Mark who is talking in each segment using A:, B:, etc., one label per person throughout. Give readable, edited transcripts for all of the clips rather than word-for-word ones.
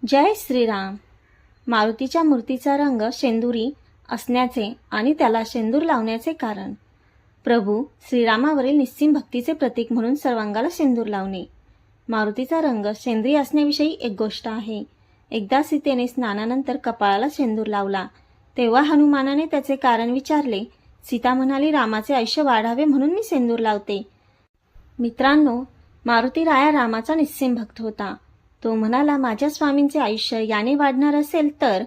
A: जय श्रीराम. मारुतीच्या मूर्तीचा रंग शेंदुरी असण्याचे आणि त्याला शेंदूर लावण्याचे कारण. प्रभू श्रीरामावरील निस्सीम भक्तीचे प्रतीक म्हणून सर्वांगाला शेंदूर लावणे. मारुतीचा रंग शेंद्री असण्याविषयी एक गोष्ट आहे. एकदा सीतेने स्नानानंतर कपाळाला शेंदूर लावला, तेव्हा हनुमानाने त्याचे कारण विचारले. सीता म्हणाली, रामाचे आयुष्य वाढावे म्हणून मी शेंदूर लावते. मित्रांनो, मारुती राया रामाचा निस्सीम भक्त होता. तो म्हणाला, माझ्या स्वामींचे आयुष्य याने वाढणार असेल तर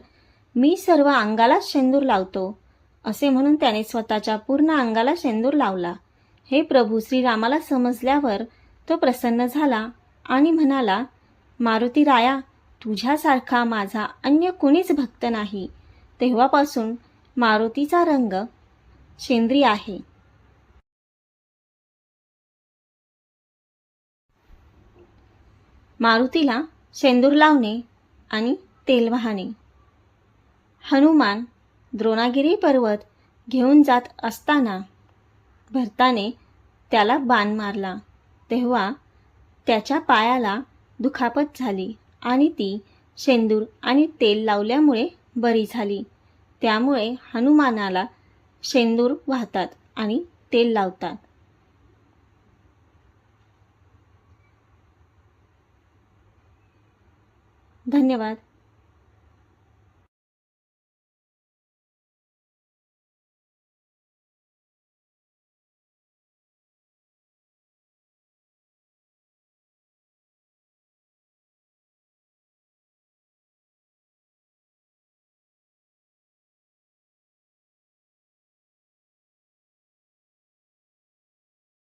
A: मी सर्व अंगाला शेंदूर लावतो. असे म्हणून त्याने स्वतःच्या पूर्ण अंगाला शेंदूर लावला. हे प्रभू श्रीरामाला समजल्यावर तो प्रसन्न झाला आणि म्हणाला, मारुती राया, तुझ्यासारखा माझा अन्य कुणीच भक्त नाही. तेव्हापासून मारुतीचा रंग शेंद्री आहे. मारुतीला शेंदूर लावणे आणि तेल वाहणे. हनुमान द्रोणागिरी पर्वत घेऊन जात असताना भरताने त्याला बाण मारला, तेव्हा त्याच्या पायाला दुखापत झाली आणि ती शेंदूर आणि तेल लावल्यामुळे बरी झाली. त्यामुळे हनुमानाला शेंदूर वाहतात आणि तेल लावतात. धन्यवाद.